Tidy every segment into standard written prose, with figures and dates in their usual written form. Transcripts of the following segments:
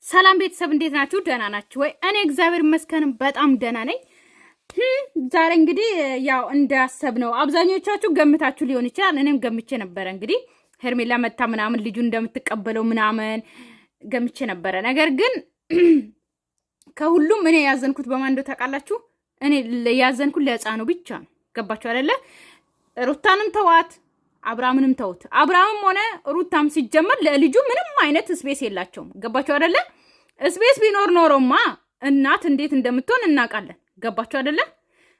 ሰላም ቤተሰብ እንዴት ናችሁ? ደህና ናችሁ ወይ? እኔ እግዚአብሔር ይመስገን በጣም ደህና ነኝ። ዛሬ እንግዲህ ያው እንዳሰብነው አብዛኞቻችሁ ገምታችሁ ሊሆን ይችላል። እኔም ገምቼ ነበረ። እንግዲህ ሄርሜላ መታ ምናምን ልጁ እንደምትቀበለው ምናምን ገምቼ ነበረ። ነገር ግን ከሁሉም እኔ ያዘንኩት በማን እንደው ታውቃላችሁ? እኔ ያዘንኩት ለሕፃኑ ብቻ ነው። ገባችሁ አይደለ? ሩታንም ተዋት፣ አብርሃምንም ተውት። አብርሃምም ሆነ ሩታም ሲጀመር ለልጁ ምንም አይነት ስፔስ የላቸውም። ገባችሁ አይደለ? ስፔስ ቢኖር ኖሮማ እናት እንዴት እንደምትሆን እናውቃለን። ገባችሁ አይደለ?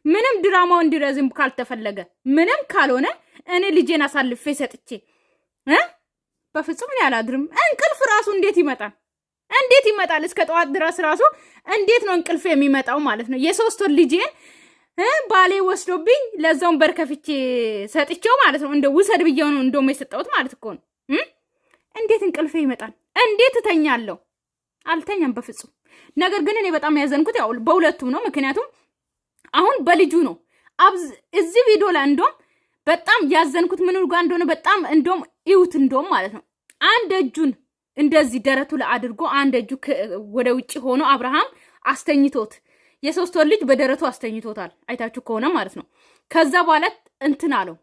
ምንም ድራማው እንዲረዝም ካልተፈለገ ምንም ካልሆነ እኔ ልጄን አሳልፌ ሰጥቼ በፍጹም ያላድርም። እንቅልፍ ራሱ እንዴት ይመጣል? እንዴት ይመጣል? እስከ ጠዋት ድረስ ራሱ እንዴት ነው እንቅልፍ የሚመጣው ማለት ነው? የሶስት ወር ልጄን ባሌ ወስዶብኝ ለዛውን በርከፍቼ ሰጥቼው ማለት ነው። እንደ ውሰድ ብየው ነው እንደውም የሰጠሁት ማለት እኮ ነው። እንዴት እንቅልፌ ይመጣል? እንዴት እተኛለሁ? አልተኛም በፍጹም። ነገር ግን እኔ በጣም ያዘንኩት ያው በሁለቱም ነው። ምክንያቱም አሁን በልጁ ነው። እዚህ ቪዲዮ ላይ እንደውም በጣም ያዘንኩት ምን ጋር እንደሆነ በጣም እንደውም ይውት እንደውም ማለት ነው አንድ እጁን እንደዚህ ደረቱ ላይ አድርጎ አንድ እጁ ወደ ውጪ ሆኖ አብርሃም አስተኝቶት የሶስት ወር ልጅ በደረቱ አስተኝቶታል። አይታችሁ ከሆነ ማለት ነው። ከዛ በኋላ እንትን አለው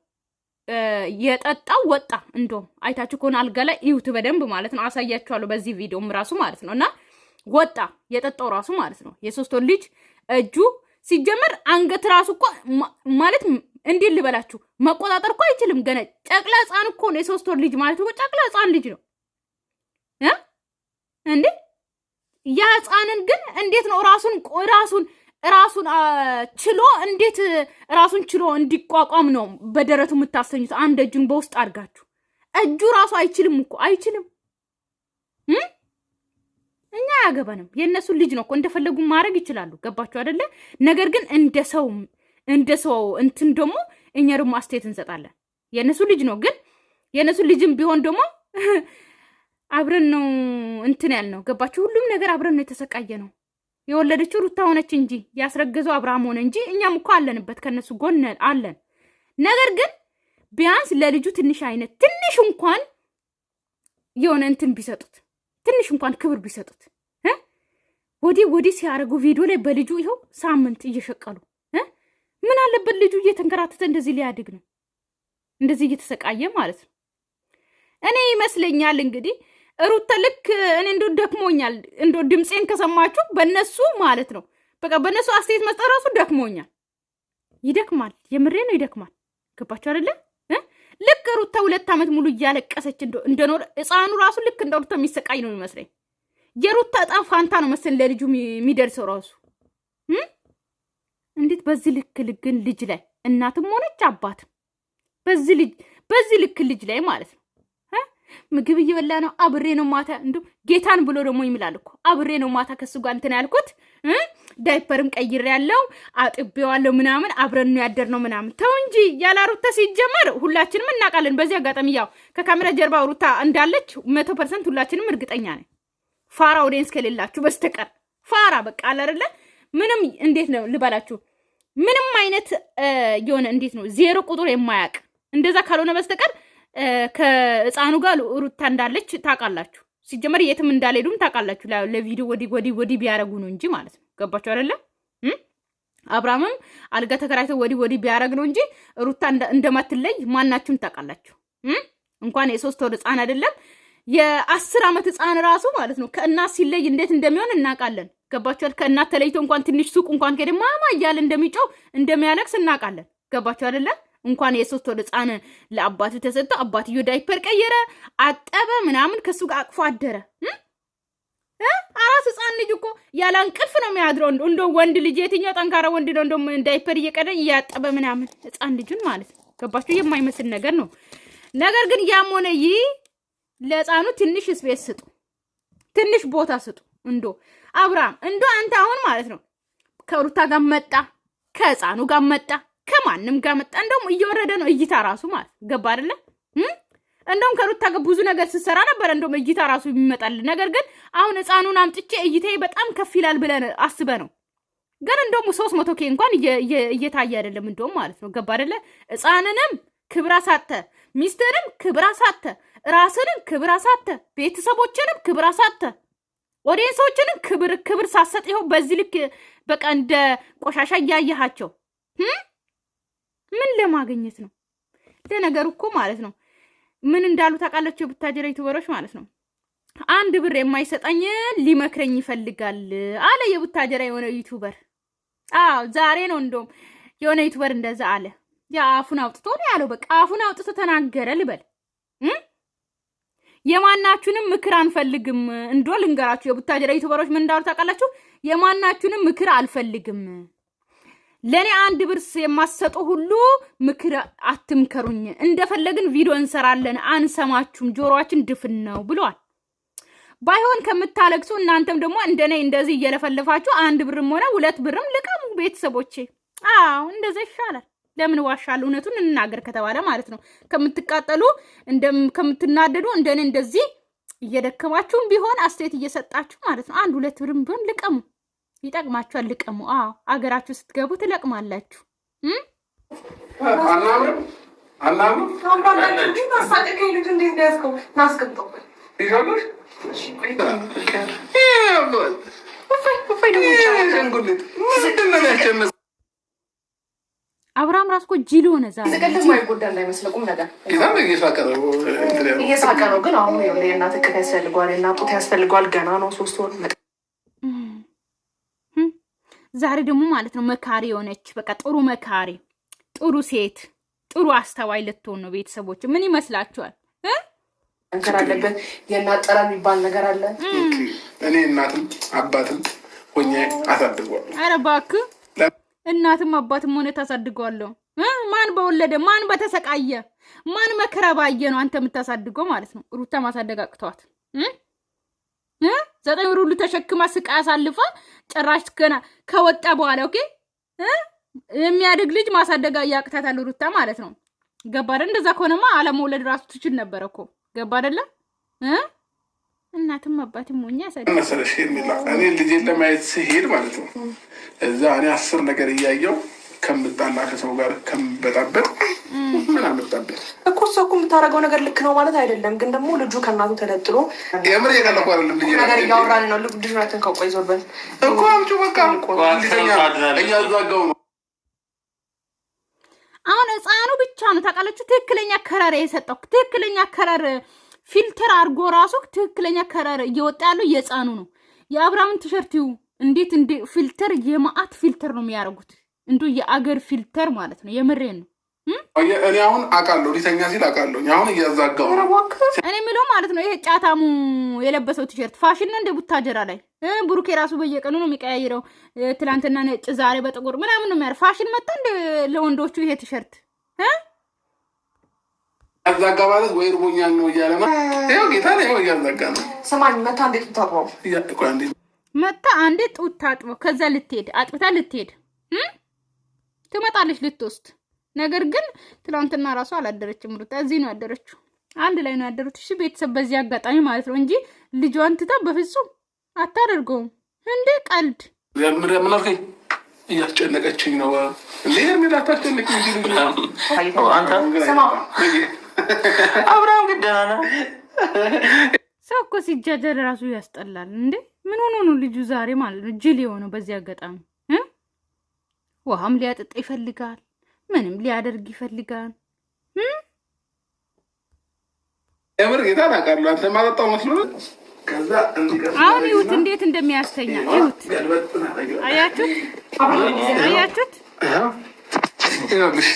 የጠጣው ወጣ። እንደውም አይታችሁ ከሆነ አልጋ ላይ ይውት በደንብ ማለት ነው። አሳያችኋለሁ በዚህ ቪዲዮም ራሱ ማለት ነው። እና ወጣ የጠጣው ራሱ ማለት ነው። የሶስት ወር ልጅ እጁ ሲጀመር አንገት ራሱ እኮ ማለት እንዴት ልበላችሁ መቆጣጠር እኮ አይችልም። ገና ጨቅላ ህፃን እኮ ነው የሶስት ወር ልጅ ማለት ነው። ጨቅላ ህፃን ልጅ ነው እንዴ! ያ ህፃንን ግን እንዴት ነው ራሱን ችሎ እንዴት ራሱን ችሎ እንዲቋቋም ነው በደረቱ የምታሰኙት? አንድ እጁን በውስጥ አድርጋችሁ እጁ ራሱ አይችልም እኮ አይችልም። እኛ አያገባንም። የእነሱ ልጅ ነው እኮ እንደፈለጉ ማድረግ ይችላሉ። ገባችሁ አይደለ? ነገር ግን እንደ ሰው እንትን ደግሞ እኛ ደግሞ አስተያየት እንሰጣለን። የእነሱ ልጅ ነው። ግን የእነሱ ልጅም ቢሆን ደግሞ አብረን ነው እንትን ያልነው። ገባችሁ? ሁሉም ነገር አብረን ነው የተሰቃየ ነው። የወለደችው ሩታ ሆነች እንጂ ያስረገዘው አብርሃም ሆነ እንጂ እኛም እኮ አለንበት፣ ከነሱ ጎን አለን። ነገር ግን ቢያንስ ለልጁ ትንሽ እንኳን የሆነ እንትን ቢሰጡት፣ ትንሽ እንኳን ክብር ቢሰጡት። ወዲህ ሲያደርጉ ቪዲዮ ላይ በልጁ ይኸው ሳምንት እየሸቀሉ ምን አለበት ልጁ እየተንከራተተ እንደዚህ ሊያድግ ነው፣ እንደዚህ እየተሰቃየ ማለት ነው። እኔ ይመስለኛል እንግዲህ ሩታ ልክ እኔ እንዶ ደክሞኛል። እንዶ ድምጼን ከሰማችሁ በነሱ ማለት ነው በቃ በነሱ አስተያየት መስጠት ራሱ ደክሞኛል። ይደክማል፣ የምሬ ነው ይደክማል። ገባችሁ አይደለ? ልክ ሩታ 2 ዓመት ሙሉ እያለቀሰች እንደኖር ህፃኑ ራሱ ልክ እንደ ሩታ የሚሰቃይ ነው የሚመስለኝ። የሩታ ዕጣ ፋንታ ነው መሰል ለልጁ የሚደርሰው ራሱ። እንዴት በዚህ ልክ ልጅ ላይ እናትም ሆነች አባትም በዚህ ልክ ላይ ማለት ነው ምግብ እየበላ ነው። አብሬ ነው ማታ እንዶ ጌታን ብሎ ደግሞ ይምላል እኮ አብሬ ነው ማታ ከሱ ጋር እንትን ያልኩት። ዳይፐርም ቀይሬ ያለው አጥቤዋለሁ ምናምን አብረን ነው ያደርነው ምናምን። ተው እንጂ ያላ ሩታ ሲጀመር ሁላችንም እናውቃለን። በዚህ አጋጣሚ ያው ከካሜራ ጀርባ ሩታ እንዳለች 100% ሁላችንም እርግጠኛ ነን። ፋራ ኦዲየንስ ከሌላችሁ በስተቀር ፋራ በቃ አለ አይደለ? ምንም እንዴት ነው ልባላችሁ ምንም አይነት የሆነ እንዴት ነው ዜሮ ቁጥር የማያውቅ እንደዛ ካልሆነ በስተቀር ከህፃኑ ጋር ሩታ እንዳለች ታውቃላችሁ። ሲጀመር የትም እንዳልሄዱም ታውቃላችሁ። ለቪዲዮ ወዲ ቢያረጉ ነው እንጂ ማለት ነው። ገባችሁ አይደለ? አብርሃምም አልጋ ተከራይተው ወዲ ቢያረግ ነው እንጂ ሩታ እንደማትለይ ማናችሁም ታውቃላችሁ። እንኳን የ3 ወር ህፃን አይደለም የ10 ዓመት ህፃን ራሱ ማለት ነው ከእናት ሲለይ እንዴት እንደሚሆን እናውቃለን። ገባችሁ? ከእናት ተለይቶ እንኳን ትንሽ ሱቅ እንኳን ከደ ማማ እያለ እንደሚጮው እንደሚያለቅስ እናውቃለን። ገባችሁ አይደለ? እንኳን የ3 ወር ህፃን ለአባቱ ተሰጥቶ አባትዮ ዳይፐር ቀየረ፣ አጠበ ምናምን ከሱ ጋር አቅፎ አደረ። አራስ ህፃን ልጅ እኮ ያለ እንቅልፍ ነው የሚያድረው። እንደ ወንድ ልጅ የትኛው ጠንካራ ወንድ ነው እንደም ዳይፐር እየቀደ እያጠበ ምናምን ህፃን ልጁን ማለት ነው። ገባችሁ? የማይመስል ነገር ነው። ነገር ግን ያም ሆነ ይህ ለህፃኑ ትንሽ ስፔስ ስጡ፣ ትንሽ ቦታ ስጡ። አብርሃም አንተ አሁን ማለት ነው ከሩታ ጋር መጣ፣ ከህፃኑ ጋር መጣ፣ ከማንም ጋር መጣ። እንደውም እየወረደ ነው እይታ ራሱ ማለት ገባ አይደለ? እንደውም ከሩታ ጋር ብዙ ነገር ስትሰራ ነበር እንደውም እይታ ራሱ የሚመጣል። ነገር ግን አሁን ህፃኑን አምጥቼ እይታዬ በጣም ከፍ ይላል ብለን አስበ ነው። ግን እንደውም 300K እንኳን እየታየ አይደለም እንደውም ማለት ነው። ገባ አይደለ? ህፃንንም ክብራ ሳተ፣ ሚስትንም ክብራ ሳተ፣ ራስንም ክብራ ሳተ፣ ቤተሰቦችንም ክብራ ሳተ ኦዲየንሶችንም ክብር ሳሰጥ ይኸው በዚህ ልክ በቃ እንደ ቆሻሻ እያያሃቸው ምን ለማግኘት ነው? ለነገሩ እኮ ማለት ነው ምን እንዳሉ ታውቃላችሁ? የቡታጀራ ዩቲዩበሮች ማለት ነው አንድ ብር የማይሰጠኝ ሊመክረኝ ይፈልጋል አለ የቡታጀራ የሆነ ዩቲዩበር። ዛሬ ነው እንደውም የሆነ ዩቲዩበር እንደዛ አለ። ያ አፉን አውጥቶ ነው ያለው። በቃ አፉን አውጥቶ ተናገረ ልበል። የማናችሁንም ምክር አንፈልግም። እንዶ ልንገራችሁ የቡታጀራ ዩቲዩበሮች ምን እንዳሉ ታውቃላችሁ? የማናችሁንም ምክር አልፈልግም። ለኔ አንድ ብርስ የማሰጡ ሁሉ ምክር አትምከሩኝ። እንደፈለግን ቪዲዮ እንሰራለን፣ አንሰማችሁም፣ ጆሮአችን ድፍን ነው ብሏል። ባይሆን ከምታለቅሱ እናንተም ደግሞ እንደኔ እንደዚህ እየለፈለፋችሁ አንድ ብርም ሆነ 2 ብርም ልቀሙ ቤተሰቦቼ። እንደዛ ይሻላል። ለምን ዋሻለሁ? እውነቱን እንናገር ከተባለ ማለት ነው ከምትቃጠሉ ከምትናደዱ እንደኔ እንደዚህ እየደከማችሁም ቢሆን አስተያየት እየሰጣችሁ ማለት ነው 1-2 ብርም ቢሆን ልቀሙ። ይጠቅማችኋል። ልቀሙ። አገራችሁ ስትገቡ ትለቅማላችሁ። አብርሃም ራስ እኮ ጅል ሆነ ዛሬ። ዝቅልም ማይጎዳ እንዳይመስለቁም ነገር እየሳቀ ነው። ግን አሁን የእናት እቅፍ ያስፈልገዋል፣ የእናት ጡት ያስፈልገዋል። ገና ነው 3 ወር። ዛሬ ደግሞ ማለት ነው መካሪ የሆነች በቃ ጥሩ መካሪ፣ ጥሩ ሴት፣ ጥሩ አስተዋይ ልትሆን ነው። ቤተሰቦች ምን ይመስላችኋል? ነገር አለበት። የእናት ጠራ የሚባል ነገር አለ። እኔ እናትም አባትም ሆኜ አሳድገዋለሁ። ኧረ እባክህ እናትም አባትም ሆነ ታሳድገዋለሁ። ማን በወለደ ማን በተሰቃየ ማን መከራ ባየ ነው አንተ የምታሳድገው ማለት ነው። ሩታ ማሳደግ አቅቷት 9 ወር ሁሉ ተሸክማ ስቃይ አሳልፋ ጭራሽ ገና ከወጣ በኋላ ኦኬ የሚያድግ ልጅ ማሳደግ ያቅታታል ሩታ ማለት ነው። ገባ አይደል? እንደዛ ከሆነማ አለመውለድ ራሱ ትችል ነበር እኮ። ገባ አይደለ? እናትም አባትም ሞኛ ያሳደግ መሰለሽ የሚላ እኔ ልጄን ለማየት ሲሄድ ማለት ነው እዛ እኔ 10 ነገር እያየው ከምጣላ ከሰው ጋር ከምበጣበጥ ምን አመጣበት እኮ። ሰው እኮ የምታደርገው ነገር ልክ ነው ማለት አይደለም። ግን ደግሞ ልጁ ከእናቱ ተለጥሎ የምር የቀለኩ አይደለም ልጄ ነገር እያወራን ነው። ልጁ ናትን ከቆይ ዞርበን እኮ አምጪው በቃ እያዛጋው ነው። አሁን ህፃኑ ብቻ ነው ታውቃላችሁ ትክክለኛ ከለር የሰጠው። ትክክለኛ ከለር ፊልተር አድርጎ ራሱ ትክክለኛ ከለር እየወጣ ያለው የህፃኑ ነው። የአብርሃምን ቲሸርት እንዴት ፊልተር የማአት ፊልተር ነው የሚያደርጉት። እንዶ የአገር ፊልተር ማለት ነው። የምሬን ነው። እኔ አሁን አውቃለሁ ሊተኛ ሲል አውቃለሁ። አሁን እያዛጋው እኔ ምለው ማለት ነው ይሄ ጫታሙ የለበሰው ቲሸርት ፋሽን ነው እንደ ቡታጀራ ላይ ብሩኬ ራሱ በየቀኑ ነው የሚቀያይረው። ትላንትና ነጭ ዛሬ በጥቁር ምናምን ነው የሚያር ፋሽን መጣ እንደ ለወንዶቹ ይሄ ቲሸርት ያዛጋ ማለት ወይ ርቦኛል ነው እያለ ነው። ይኸው ጌታ ነው እያዛጋ ነው። ሰማኝ መታ እንዴት ታጥበው መታ አንዴ ጡት ታጥበው ከዛ ልትሄድ አጥብታ ልትሄድ ትመጣለች ልትወስድ። ነገር ግን ትላንትና ራሱ አላደረችም ሩታ እዚህ ነው ያደረችው። አንድ ላይ ነው ያደሩት። እሺ ቤተሰብ በዚህ አጋጣሚ ማለት ነው እንጂ ልጇን ትታ በፍጹም አታደርገውም እንዴ ቀልድ ምን አልከኝ? እያስጨነቀችኝ ነው እንዴ ሄርሜላ አታስጨንቅኝ እንጂ ልጅ አንተ ሰማ አብርሃም ግን ደህና ነው። ሰው እኮ ሲጃጀር ራሱ ያስጠላል እንዴ። ምን ሆኖ ነው ልጁ ዛሬ ማለት ነው ጅል የሆነው? በዚህ አጋጣሚ ውሃም ሊያጠጣ ይፈልጋል፣ ምንም ሊያደርግ ይፈልጋል። የምር ጌታ ናቃሉ አንተ ማጠጣው መስሎ ከዛ አሁን ይሁት እንዴት እንደሚያስተኛ ይሁት። አያችሁት? አያችሁት? ይኸውልሽ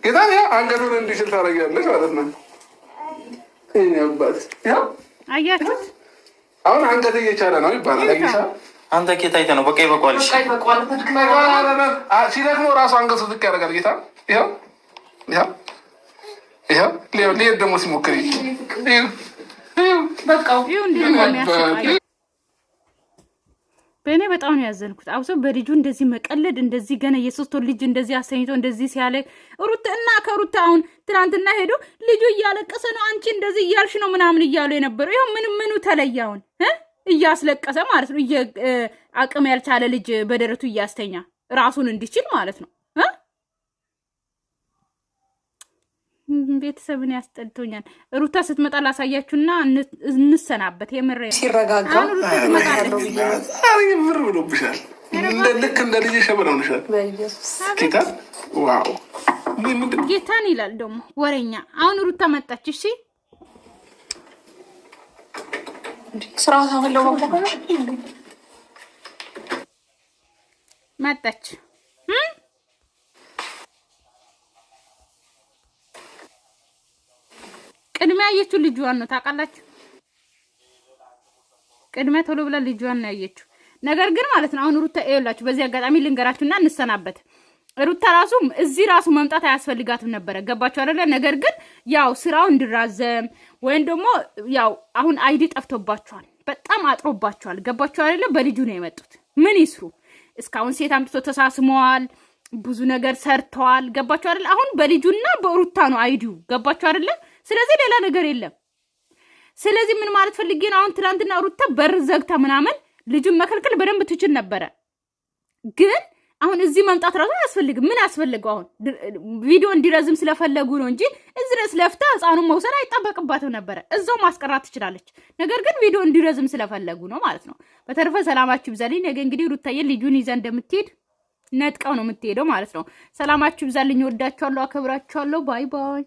ጌታ ያ አንገቱን እንዲችል ታደርጊያለሽ ማለት ነው። እኔ አባት ያው አያችሁት? አሁን አንገት እየቻለ ነው ይባላል። አይሻ አንተ ኬታ አይተ ነው በቃ ይበቃዋል። እሺ ሲደክመው ራሱ አንገቱ ዝቅ ያደርጋል። ጌታ ይኸው ይኸው ይኸው ሊሄድ ደግሞ ሲሞክር በቃው በእኔ በጣም ነው ያዘንኩት። አብሶ በልጁ እንደዚህ መቀለድ እንደዚህ ገና የ3 ወር ልጅ እንደዚህ አሰኝቶ እንደዚህ ሲያለ ሩት እና ከሩት አሁን ትናንትና ሄዶ ልጁ እያለቀሰ ነው አንቺ እንደዚህ እያልሽ ነው ምናምን እያሉ የነበረው ይኸው ምኑ ተለያውን እያስለቀሰ ማለት ነው። አቅም ያልቻለ ልጅ በደረቱ እያስተኛ ራሱን እንዲችል ማለት ነው። ቤተሰብን ያስጠልቶኛል። ሩታ ስትመጣ ላሳያችሁና እንሰናበት። የምሬ ሲረጋጋ ምር ብሎብሻል። ልክ እንደ ልጅ ሸበላ ሆነሻል። ጌታ ዋው ጌታን ይላል ደግሞ ወሬኛ። አሁን ሩታ መጣች። እሺ ስርዓት አለው መጣች። ቅድሚያ ያየችው ልጇን ነው ታውቃላችሁ። ቅድሚያ ቶሎ ብላ ልጇን ነው ያየችው። ነገር ግን ማለት ነው አሁን ሩታ ይኸውላችሁ፣ በዚህ አጋጣሚ ልንገራችሁና እንሰናበት። ሩታ ራሱ እዚህ ራሱ መምጣት አያስፈልጋትም ነበረ። ገባችሁ አይደለ? ነገር ግን ያው ስራው እንዲራዘም ወይም ደግሞ ያው አሁን አይዲ ጠፍቶባቸዋል፣ በጣም አጥሮባቸዋል። ገባችሁ አይደለ? በልጁ ነው የመጡት። ምን ይስሩ? እስካሁን ሴት አምጥቶ ተሳስመዋል፣ ብዙ ነገር ሰርተዋል። ገባችሁ አይደለ? አሁን በልጁና በሩታ ነው አይዲው። ገባችሁ አይደለ? ስለዚህ ሌላ ነገር የለም። ስለዚህ ምን ማለት ፈልጌ ነው? አሁን ትናንትና ሩታ በር ዘግታ ምናምን ልጁን መከልከል በደንብ ትችል ነበረ። ግን አሁን እዚህ መምጣት ራሱ አያስፈልግም። ምን አስፈልገው? አሁን ቪዲዮ እንዲረዝም ስለፈለጉ ነው እንጂ እዚህ ድረስ ለፍታ ህፃኑን መውሰድ አይጠበቅባትም ነበረ። እዛው ማስቀራት ትችላለች። ነገር ግን ቪዲዮ እንዲረዝም ስለፈለጉ ነው ማለት ነው። በተረፈ ሰላማችሁ ይብዛልኝ። ነገ እንግዲህ ሩታዬ ልጁን ይዛ እንደምትሄድ ነጥቀው ነው የምትሄደው ማለት ነው። ሰላማችሁ ይብዛልኝ። ወዳችኋለሁ፣ አከብራችኋለሁ። ባይ ባይ።